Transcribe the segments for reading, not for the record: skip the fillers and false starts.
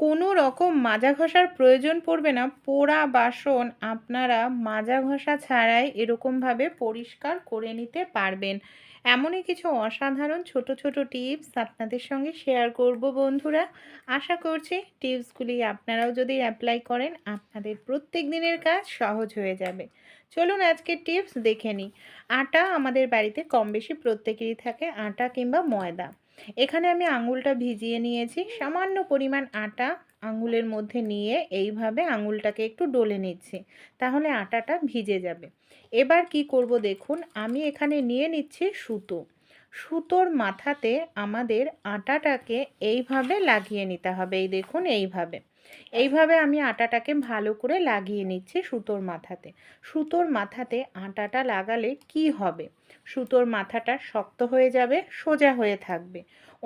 কোনো রকম মাজা ঘষার প্রয়োজন পড়বে না। পোড়া বাসন আপনারা মাজা ঘষা ছাড়াই এরকমভাবে পরিষ্কার করে নিতে পারবেন। এমনই কিছু অসাধারণ ছোট ছোট টিপস আপনাদের সঙ্গে শেয়ার করব বন্ধুরা। আশা করছি টিপসগুলি আপনারাও যদি অ্যাপ্লাই করেন আপনাদের প্রত্যেক দিনের কাজ সহজ হয়ে যাবে। চলুন আজকের টিপস দেখে নিই। আটা আমাদের বাড়িতে কম বেশি প্রত্যেকেরই থাকে, আটা কিংবা ময়দা। এখানে আমি আঙুলটা ভিজিয়ে নিয়েছি, সামান্য পরিমাণ আটা আঙুলের মধ্যে নিয়ে এইভাবে আঙুলটাকে একটু ডলে নিচ্ছি, তাহলে আটাটা ভিজে যাবে। এবার কি করব দেখুন, আমি এখানে নিয়ে নিচ্ছি সুতো। সুতোর মাথাতে আমাদের আটাটাকে এইভাবে লাগিয়ে নিতে হবে। এই দেখুন এইভাবে এইভাবে আমি আটাটাকে ভালো করে লাগিয়ে নিচ্ছি সুতোর মাথাতে। সুতোর মাথাতে আটাটা লাগালে কি হবে, সুতোর মাথাটা শক্ত হয়ে যাবে, সোজা হয়ে থাকবে।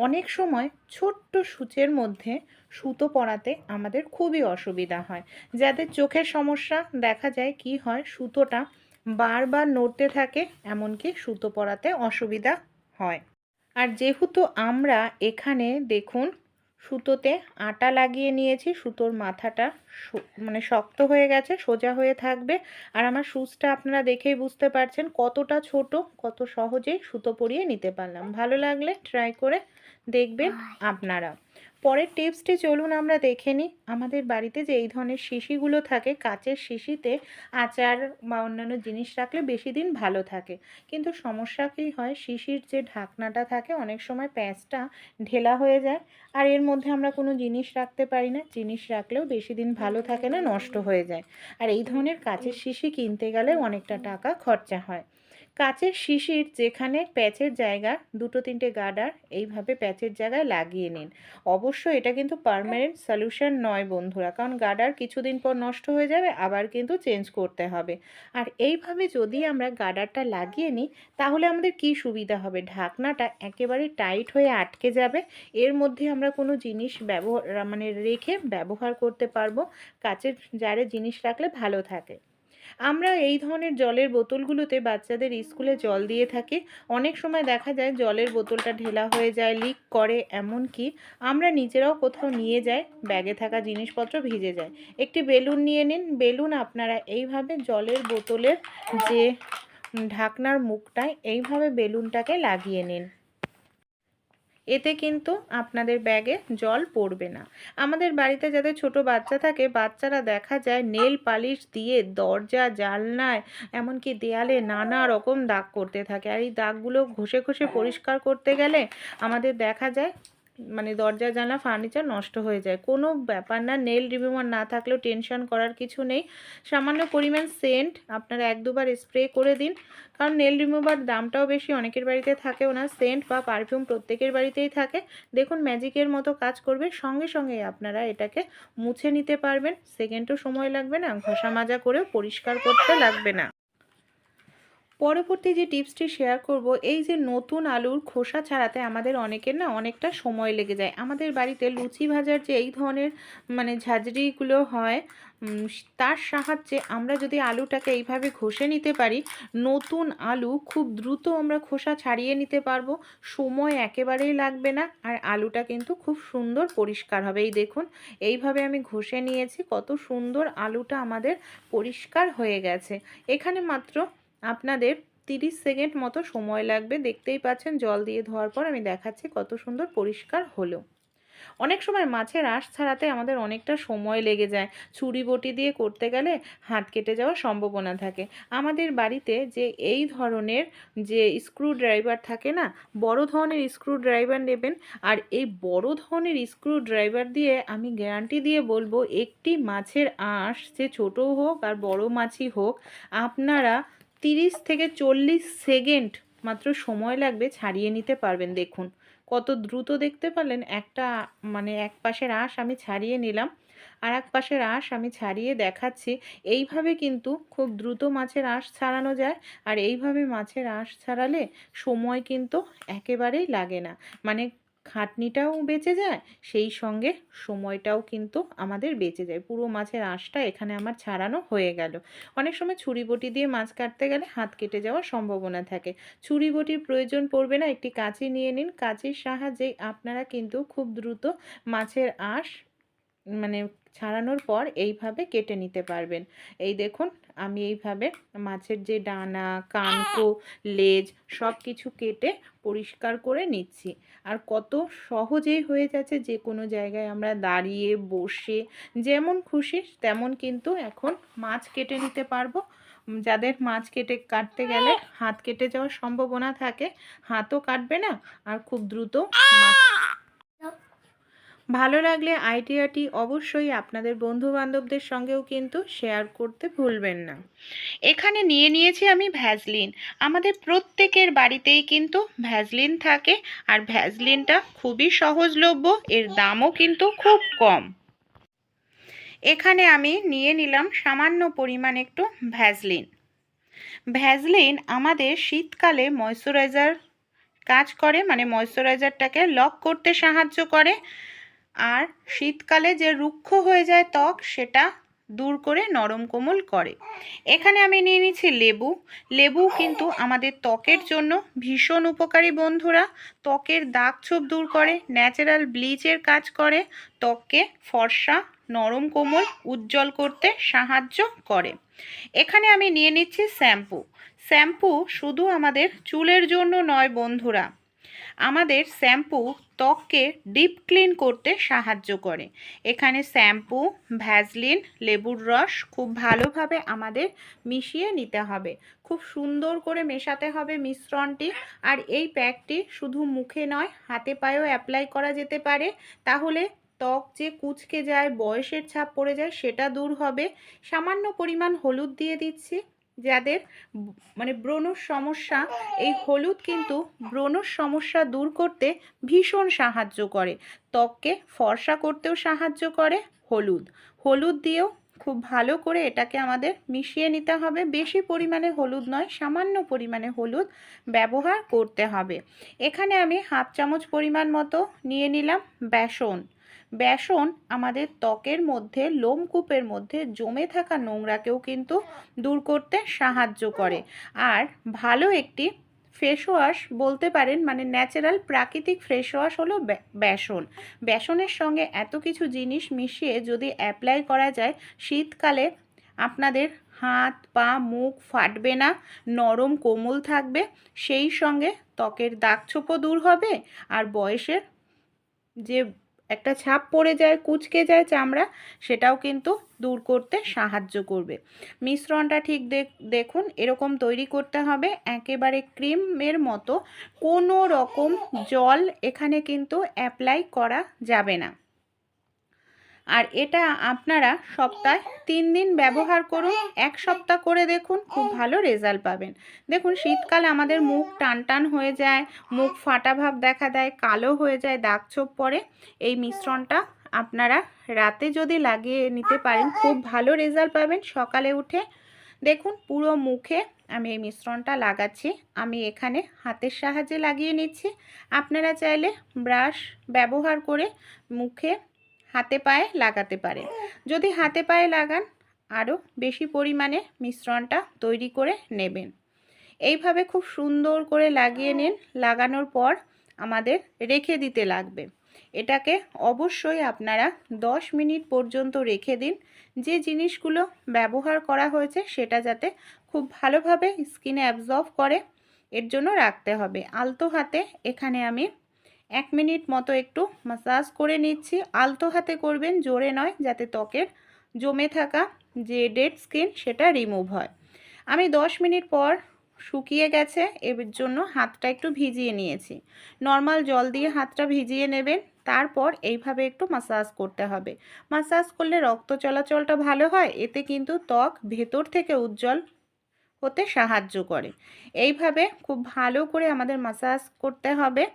অনেক সময় ছোট্ট সূচের মধ্যে সুতো পরাতে আমাদের খুবই অসুবিধা হয়। যাদের চোখের সমস্যা, দেখা যায় কি হয়, সুতোটা বারবার নড়তে থাকে, এমনকি সুতো পরাতে অসুবিধা হয়। আর যেহেতু আমরা এখানে দেখুন সুতোতে আটা লাগিয়ে নিয়েছি, সুতোর মাথাটা মানে শক্ত হয়ে গেছে, সোজা হয়ে থাকবে। আর আমার সুচটা আপনারা দেখেই বুঝতে পারছেন কতটা ছোট, কত সহজেই সুতো পরিয়ে নিতে পারলাম। ভালো লাগলে ট্রাই করে দেখবেন আপনারা। পরের টিপসটি চলুন আমরা দেখে নিই। আমাদের বাড়িতে যে এই ধরনের শিশিগুলো থাকে, কাচের শিশিতে আচার বা অন্যান্য জিনিস রাখলে বেশি দিন ভালো থাকে। কিন্তু সমস্যা কী হয়, শিশির যে ঢাকনাটা থাকে অনেক সময় প্যাঁচটা ঢেলা হয়ে যায়, আর এর মধ্যে আমরা কোনো জিনিস রাখতে পারি না। জিনিস রাখলেও বেশি দিন ভালো থাকে না, নষ্ট হয়ে যায়। আর এই ধরনের কাচের শিশি কিনতে গেলে অনেকটা টাকা খরচা হয়। কাচের শিশির যেখানে প্যাচের জায়গা, দুটো তিনটে গার্ডার এইভাবে প্যাচের জায়গায় লাগিয়ে নিন। অবশ্যই এটা কিন্তু পার্মানেন্ট সলিউশন নয় বন্ধুরা, কারণ গার্ডার কিছুদিন পর নষ্ট হয়ে যাবে, আবার কিন্তু চেঞ্জ করতে হবে। আর এইভাবে যদি আমরা গার্ডারটা লাগিয়ে নিই তাহলে আমাদের কি সুবিধা হবে, ঢাকনাটা একেবারে টাইট হয়ে আটকে যাবে। এর মধ্যে আমরা কোনো জিনিস রেখে ব্যবহার করতে পারবো। কাচের জারে জিনিস রাখলে ভালো থাকে। আমরা এই ধরনের জলের বোতলগুলোতে বাচ্চাদের স্কুলে জল দিয়ে থাকি। অনেক সময় দেখা যায় জলের বোতলটা ঢেলা হয়ে যায়, লিক করে, এমনকি আমরা নিজেরাও কোথাও নিয়ে যাই, ব্যাগে থাকা জিনিসপত্র ভিজে যায়। একটি বেলুন নিয়ে নিন। বেলুন আপনারা এইভাবে জলের বোতলের যে ঢাকনার মুখটায় এইভাবে বেলুনটাকে লাগিয়ে নিন। এতে কিন্তু আপনাদের ব্যাগে জল পড়বে না। আমাদের বাড়িতে যাদের ছোট বাচ্চা থাকে, বাচ্চারা দেখা যায় নেল পালিশ দিয়ে দরজা, জানলায়, এমনকি দেয়ালে নানা রকম দাগ করতে থাকে। আর এই দাগগুলো ঘষে ঘষে পরিষ্কার করতে গেলে আমাদের দেখা যায় দরজা জানলা ফার্নিচার নষ্ট হয়ে যায়। কোনো ব্যাপার না, নেল রিমুভার না থাকলেও টেনশন করার কিছু নেই। সামান্য পরিমাণ সেন্ট আপনারা এক দুবার স্প্রে করে দিন, কারণ নেল রিমুভার দামটাও বেশি, অনেকের বাড়িতে থাকেও না। সেন্ট বা পারফিউম প্রত্যেকের বাড়িতেই থাকে। দেখুন ম্যাজিকের মতো কাজ করবে, সঙ্গে সঙ্গেই আপনারা এটাকে মুছে নিতে পারবেন। সেকেন্ডও সময় লাগবে না, ঘষা মাজা করেও পরিষ্কার করতে লাগবে না। পরবর্তী যে টিপসটি শেয়ার করব, এই যে নতুন আলুর খোসা ছাড়াতে আমাদের অনেকের না অনেকটা সময় লেগে যায়। আমাদের বাড়িতে লুচি ভাজার যে এই ধরনের ঝাঁঝরিগুলো হয়, তার সাহায্যে আমরা যদি আলুটাকে এইভাবে ঘষে নিতে পারি, নতুন আলু খুব দ্রুত আমরা খোসা ছাড়িয়ে নিতে পারবো। সময় একেবারেই লাগবে না, আর আলুটা কিন্তু খুব সুন্দর পরিষ্কার হবে। এই দেখুন এইভাবে আমি ঘষে নিয়েছি, কত সুন্দর আলুটা আমাদের পরিষ্কার হয়ে গেছে। এখানে মাত্র আপনাদের 30 সেকেন্ড মতো সময় লাগবে। দেখতেই পাচ্ছেন জল দিয়ে ধোয়ার পর আমি দেখাচ্ছি কত সুন্দর পরিষ্কার হলো। অনেক সময় মাছের আঁশ ছাড়াতে আমাদের অনেকটা সময় লেগে যায়। ছুরি বটি দিয়ে করতে গেলে হাত কেটে যাওয়ার সম্ভাবনা থাকে। আমাদের বাড়িতে যে এই ধরনের যে স্ক্রু ড্রাইভার থাকে না, বড় ধরনের স্ক্রু ড্রাইভার নেবেন। আর এই বড় ধরনের স্ক্রু ড্রাইভার দিয়ে আমি গ্যারান্টি দিয়ে বলবো, একটি মাছের আঁশ সে ছোটো হোক আর বড় মাছই হোক, আপনারা 30 থেকে 40 সেকেন্ড মাত্র সময় লাগবে, ছাড়িয়ে নিতে পারবেন। দেখুন কত দ্রুত, দেখতে পারলেন? একটা এক পাশের আঁশ আমি ছাড়িয়ে নিলাম, আর এক পাশের আঁশ আমি ছাড়িয়ে দেখাচ্ছি। এইভাবে কিন্তু খুব দ্রুত মাছের আঁশ ছাড়ানো যায়। আর এইভাবে মাছের আঁশ ছাড়ালে সময় কিন্তু একেবারেই লাগে না, খাটনিটাও বেঁচে যায়, সেই সঙ্গে সময়টাও কিন্তু আমাদের বেঁচে যায়। পুরো মাছের আঁশটা এখানে আমার ছাড়ানো হয়ে গেল। অনেক সময় ছুরি বটি দিয়ে মাছ কাটতে গেলে হাত কেটে যাওয়ার সম্ভাবনা থাকে। ছুরি বটির প্রয়োজন পড়বে না, একটি কাঁচি নিয়ে নিন। কাঁচির সাহায্যে আপনারা কিন্তু খুব দ্রুত মাছের আঁশ মানে ছাড়ানোর পর এইভাবে কেটে নিতে পারবেন। এই দেখুন আমি এইভাবে মাছের যে ডানা, কানকো, লেজ সব কিছু কেটে পরিষ্কার করে নিচ্ছি। আর কত সহজেই হয়ে যাচ্ছে, যে কোনো জায়গায় আমরা দাঁড়িয়ে বসে যেমন খুশি তেমন কিন্তু এখন মাছ কেটে নিতে পারবো। যাদের মাছ কাটতে গেলে হাত কেটে যাওয়ার সম্ভাবনা থাকে, হাতও কাটবে না আর খুব দ্রুত মাছ। ভালো লাগলে আইডিয়াটি অবশ্যই আপনাদের বন্ধু-বান্ধবদের সঙ্গেও কিন্তু শেয়ার করতে ভুলবেন না। এখানে নিয়ে নিয়েছি আমি ভ্যাসলিন। আমাদের প্রত্যেকের বাড়িতেই কিন্তু ভ্যাসলিন থাকে, আর ভ্যাসলিনটা খুবই সহজলভ্য, এর দামও কিন্তু খুব কম। এখানে আমি নিয়ে নিলাম সামান্য পরিমাণ একটু ভ্যাসলিন। ভ্যাসলিন আমাদের শীতকালে ময়শ্চারাইজার কাজ করে, মানে ময়শ্চারাইজারটাকে লক করতে সাহায্য করে, আর শীতকালে যে রুক্ষ হয়ে যায় ত্বক সেটা দূর করে নরম কোমল করে। এখানে আমি নিয়ে নিচ্ছি লেবু। লেবু কিন্তু আমাদের ত্বকের জন্য ভীষণ উপকারী বন্ধুরা। ত্বকের দাগ ছোপ দূর করে, ন্যাচারাল ব্লিচের কাজ করে, ত্বককে ফর্সা, নরম কোমল, উজ্জ্বল করতে সাহায্য করে। এখানে আমি নিয়ে নিচ্ছি শ্যাম্পু। শ্যাম্পু শুধু আমাদের চুলের জন্য নয় বন্ধুরা, আমাদের শ্যাম্পু ত্বককে ডিপ ক্লিন করতে সাহায্য করে। এখানে শ্যাম্পু, ভ্যাসলিন, লেবুর রস খুব ভালোভাবে আমাদের মিশিয়ে নিতে হবে। খুব সুন্দর করে মেশাতে হবে মিশ্রণটি। আর এই প্যাকটি শুধু মুখে নয়, হাতে পায়েও অ্যাপ্লাই করা যেতে পারে। তাহলে ত্বক যে কুঁচকে যায়, বয়সের ছাপ পড়ে যায়, সেটা দূর হবে। সামান্য পরিমাণ হলুদ দিয়ে দিচ্ছি। যাদের মানে ব্রণর সমস্যা, এই হলুদ কিন্তু ব্রণর সমস্যা দূর করতে ভীষণ সাহায্য করে, ত্বককে ফর্সা করতেও সাহায্য করে হলুদ দিয়েও খুব ভালো করে এটাকে আমাদের মিশিয়ে নিতে হবে। বেশি পরিমাণে হলুদ নয়, সামান্য পরিমাণে হলুদ ব্যবহার করতে হবে। এখানে আমি হাফ চামচ পরিমাণ মতো নিয়ে নিলাম বেসন। বেসন আমাদের ত্বকের মধ্যে, লোমকূপের মধ্যে জমে থাকা নোংরাকেও কিন্তু দূর করতে সাহায্য করে। আর ভালো একটি ফেস ওয়াশ বলতে পারেন, মানে ন্যাচারাল প্রাকৃতিক ফেস ওয়াশ হলো বেসন। বেসনের সঙ্গে এত কিছু জিনিস মিশিয়ে যদি অ্যাপ্লাই করা যায়, শীতকালে আপনাদের হাত, পা, মুখ ফাটবে না, নরম কোমল থাকবে, সেই সঙ্গে ত্বকের দাগছোপও দূর হবে, আর বয়সের যে একটা ছাপ পড়ে যায়, কুঁচকে যায় চামড়া, সেটাও কিন্তু দূর করতে সাহায্য করবে। মিশ্রণটা ঠিক দেখুন এরকম তৈরি করতে হবে, একেবারে ক্রিমের মতো। কোনো রকম জল এখানে কিন্তু অ্যাপ্লাই করা যাবে না। আর এটা আপনারা সপ্তাহে 3 দিন ব্যবহার করুন, 1 সপ্তাহ করে দেখুন, খুব ভালো রেজাল্ট পাবেন। দেখুন শীতকালে আমাদের মুখ টান টান হয়ে যায়, মুখ ফাটা ভাব দেখা দেয়, কালো হয়ে যায়, দাগ ছোপ পড়ে। এই মিশ্রণটা আপনারা রাতে যদি লাগিয়ে নিতে পারেন, খুব ভালো রেজাল্ট পাবেন। সকালে উঠে দেখুন পুরো মুখে আমি এই মিশ্রণটা লাগাচ্ছি। আমি এখানে হাতের সাহায্যে লাগিয়ে নিচ্ছি। আপনারা চাইলে ব্রাশ ব্যবহার করে মুখে, হাতে পায়ে লাগাতে পারেন। যদি হাতে পায়ে লাগান, আরও বেশি পরিমাণে মিশ্রণটা তৈরি করে নেবেন। এইভাবে খুব সুন্দর করে লাগিয়ে নিন। লাগানোর পর আমাদের রেখে দিতে লাগবে। এটাকে অবশ্যই আপনারা 10 মিনিট পর্যন্ত রেখে দিন। যে জিনিসগুলো ব্যবহার করা হয়েছে সেটা যাতে খুব ভালোভাবে স্কিনে অ্যাবজর্ব করে, এর জন্য রাখতে হবে। আলতো হাতে এখানে আমি 1 মিনিট মতো একটু মাসাজ করে নিচ্ছি। আলতো হাতে করবেন, জোরে নয়, যাতে ত্বকের জমে থাকা যে ডেড স্কিন সেটা রিমুভ হয়। আমি 10 মিনিট পর শুকিয়ে গেছে, এর জন্য হাতটা একটু ভিজিয়ে নিয়েছি। নর্মাল জল দিয়ে হাতটা ভিজিয়ে নেবেন, তারপর এইভাবে একটু মাসাজ করতে হবে। মাসাজ করলে রক্ত চলাচলটা ভালো হয়, এতে কিন্তু ত্বক ভেতর থেকে উজ্জ্বল হতে সাহায্য করে। এইভাবে খুব ভালো করে আমাদের মাসাজ করতে হবে।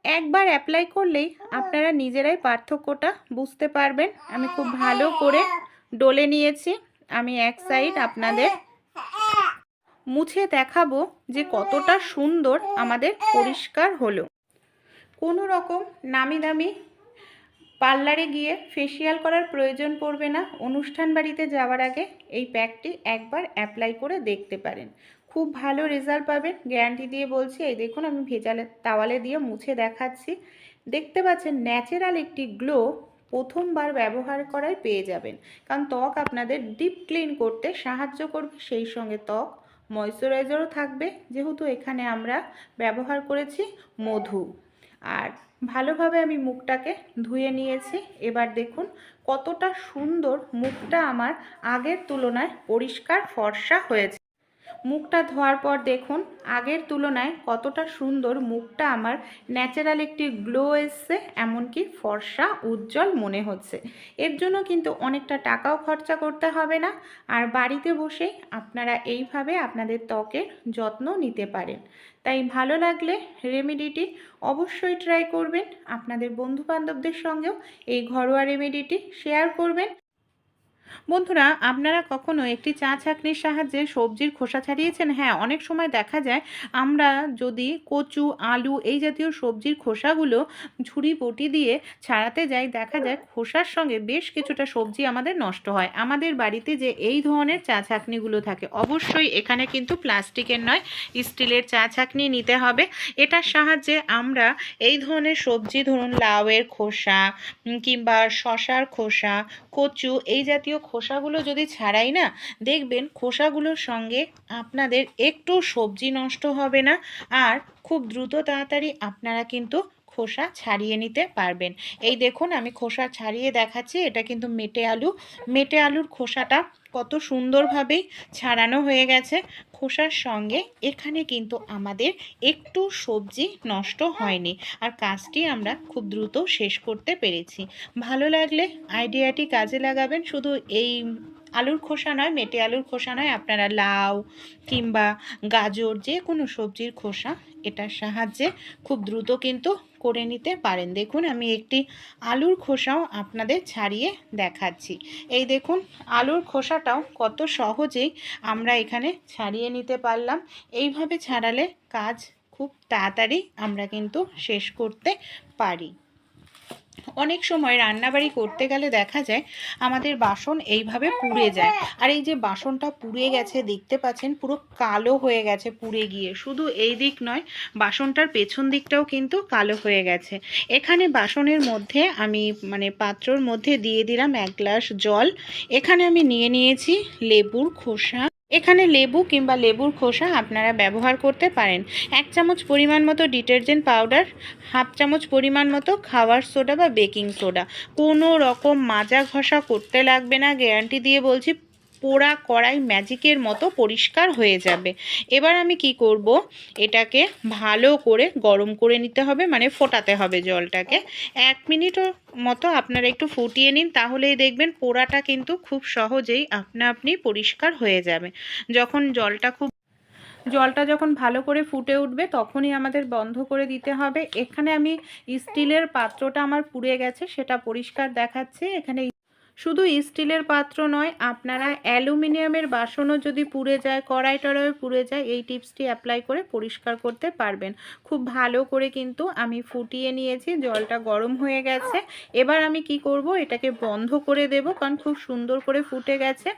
একবার অ্যাপ্লাই করলেই আপনারা নিজেরাই পার্থক্যটা বুঝতে পারবেন। আমি খুব ভালো করে ডলে নিয়েছি। আমি এক সাইড আপনাদের মুছে দেখাবো যে কতটা সুন্দর আমাদের পরিষ্কার হলো। কোনো রকম নামি দামি পার্লারে গিয়ে ফেসিয়াল করার প্রয়োজন পড়বে না। অনুষ্ঠান বাড়িতে যাওয়ার আগে এই প্যাকটি একবার অ্যাপ্লাই করে দেখতে পারেন, খুব ভালো রেজাল্ট পাবেন, গ্যারান্টি দিয়ে বলছি। এই দেখুন আমি ভেজালে তাওয়ালে দিয়ে মুছে দেখাচ্ছি। দেখতে পাচ্ছেন ন্যাচারাল একটি গ্লো প্রথমবার ব্যবহার করায় পেয়ে যাবেন। কারণ ত্বক আপনাদের ডিপ ক্লিন করতে সাহায্য করবে, সেই সঙ্গে ত্বক ময়শ্চারাইজারও থাকবে, যেহেতু এখানে আমরা ব্যবহার করেছি মধু। আর ভালোভাবে আমি মুখটাকে ধুয়ে নিয়েছি। এবার দেখুন কতটা সুন্দর মুখটা আমার আগের তুলনায় পরিষ্কার ফর্সা হয়েছে। মুখটা ধোয়ার পর দেখুন আগের তুলনায় কতটা সুন্দর মুখটা আমার ন্যাচারাল একটি গ্লো এসছে, এমনকি ফর্সা উজ্জ্বল মনে হচ্ছে। এর জন্য কিন্তু অনেকটা টাকাও খরচা করতে হবে না, আর বাড়িতে বসেই আপনারা এইভাবে আপনাদের ত্বকের যত্ন নিতে পারেন। তাই ভালো লাগলে রেমেডিটি অবশ্যই ট্রাই করবেন, আপনাদের বন্ধুবান্ধবদের সঙ্গেও এই ঘরোয়া রেমেডিটি শেয়ার করবেন। বন্ধুরা, আপনারা কখনো একটি চা ছাঁকনির সাহায্যে সবজির খোসা ছাড়িয়েছেন? হ্যাঁ, অনেক সময় দেখা যায় আমরা যদি কচু, আলু এই জাতীয় সবজির খোসাগুলো ছুরি বটি দিয়ে ছাড়াতে যাই, দেখা যায় খোসার সঙ্গে বেশ কিছুটা সবজি আমাদের নষ্ট হয়। আমাদের বাড়িতে যে এই ধরনের চা ছাঁকনিগুলো থাকে, অবশ্যই এখানে কিন্তু প্লাস্টিকের নয়, স্টিলের চা ছাঁকনি নিতে হবে। এটার সাহায্যে আমরা এই ধরনের সবজি, ধরুন লাউয়ের খোসা কিংবা শশার খোসা, কচু এই জাতীয় খোসাগুলো যদি ছাড়াই না, দেখবেন খোসাগুলোর সঙ্গে আপনাদের একটু সবজি নষ্ট হবে না, আর খুব দ্রুত তাড়াতাড়ি আপনারা কিন্তু খোসা ছাড়িয়ে নিতে পারবেন। এই দেখুন আমি খোসা ছাড়িয়ে দেখাচ্ছি। এটা কিন্তু মেটে আলু। মেটে আলুর খোসাটা কত সুন্দরভাবেই ছাড়ানো হয়ে গেছে। খোসার সঙ্গে এখানে কিন্তু আমাদের একটু সবজি নষ্ট হয়নি, আর কাজটি আমরা খুব দ্রুত শেষ করতে পেরেছি। ভালো লাগলে আইডিয়াটি কাজে লাগাবেন। শুধু এই আলুর খোসা নয়, মেটে আলুর খোসা নয়, আপনারা লাউ কিংবা গাজর যে কোনো সবজির খোসা এটার সাহায্যে খুব দ্রুত কিন্তু করে নিতে পারেন। দেখুন আমি একটি আলুর খোসাও আপনাদের ছাড়িয়ে দেখাচ্ছি। এই দেখুন আলুর খোসাটাও কত সহজেই আমরা এখানে ছাড়িয়ে নিতে পারলাম। এইভাবে ছাড়ালে কাজ খুব তাড়াতাড়ি আমরা কিন্তু শেষ করতে পারি। অনেক সময় রান্নাবাড়ি করতে গেলে দেখা যায় আমাদের বাসন এইভাবে পুড়ে যায়, আর এই যে বাসনটা পুড়ে গেছে দেখতে পাচ্ছেন পুরো কালো হয়ে গেছে পুড়ে গিয়ে। শুধু এই দিক নয়, বাসনটার পেছন দিকটাও কিন্তু কালো হয়ে গেছে। এখানে বাসনের মধ্যে আমি পাত্রর মধ্যে দিয়ে দিলাম 1 গ্লাস জল। এখানে আমি নিয়ে নিয়েছি লেবুর খোসা। এখানে লেবু কিংবা লেবুর খোসা আপনারা ব্যবহার করতে পারেন। 1 চামচ পরিমাণ মতো ডিটারজেন্ট পাউডার, 1/2 চামচ পরিমাণ মতো খাবার সোডা বা বেকিং সোডা। কোনো রকম মাজা ঘষা করতে লাগবে না, গ্যারান্টি দিয়ে বলছি। পোড়া কড়াই ম্যাজিকের মতো পরিষ্কার হয়ে যাবে। এবার আমি কি করব, এটাকে ভালো করে গরম করে নিতে হবে, ফোটাতে হবে জলটাকে। 1 মিনিটের মতো আপনারা একটু ফুটিয়ে নিন, তাহলেই দেখবেন পোড়াটা কিন্তু খুব সহজেই আপনি পরিষ্কার হয়ে যাবে। জলটা যখন ভালো করে ফুটে উঠবে তখনই আমাদের বন্ধ করে দিতে হবে। এখানে আমি স্টিলের পাত্রটা আমার পুড়ে গেছে সেটা পরিষ্কার দেখাচ্ছে। এখানে শুধু স্টিলের পাত্র নয়, আপনারা অ্যালুমিনিয়ামের বাসনও যদি পুড়ে যায়, কড়াই টড়াইও পুড়ে যায়, এই টিপসটি অ্যাপ্লাই করে পরিষ্কার করতে পারবেন। খুব ভালো করে কিন্তু আমি ফুটিয়ে নিয়েছি, জলটা গরম হয়ে গেছে। এবার আমি কি করব, এটাকে বন্ধ করে দেব, কারণ খুব সুন্দর করে ফুটে গেছে।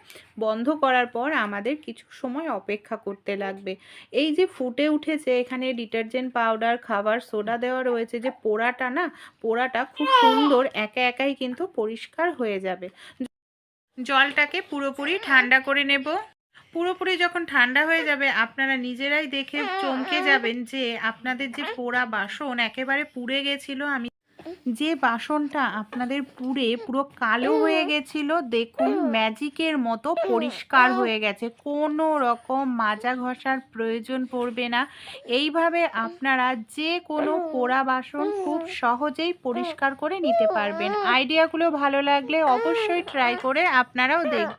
বন্ধ করার পর আমাদের কিছু সময় অপেক্ষা করতে লাগবে। এই যে ফুটে উঠেছে, এখানে ডিটারজেন্ট পাউডার, খাবার সোডা দেওয়া রয়েছে, যে পোড়াটা খুব সুন্দর একা একাই কিন্তু পরিষ্কার হয়ে যাবে। জলটাকে পুরোপুরি ঠান্ডা করে নেব। পুরোপুরি যখন ঠান্ডা হয়ে যাবে আপনারা নিজেরাই দেখে চমকে যাবেন যে আপনাদের যে পোড়া বাসন একেবারে পুড়ে গেছিলো, যে বাসনটা আপনাদের পুরো কালো হয়ে গেছিল, দেখুন ম্যাজিকের মতো পরিষ্কার হয়ে গেছে। কোনো রকম মাজা ঘষার প্রয়োজন পড়বে না। এইভাবে আপনারা যে কোনো পোড়া বাসন খুব সহজেই পরিষ্কার করে নিতে পারবেন। আইডিয়াগুলো ভালো লাগলে অবশ্যই ট্রাই করে আপনারাও দেখবেন।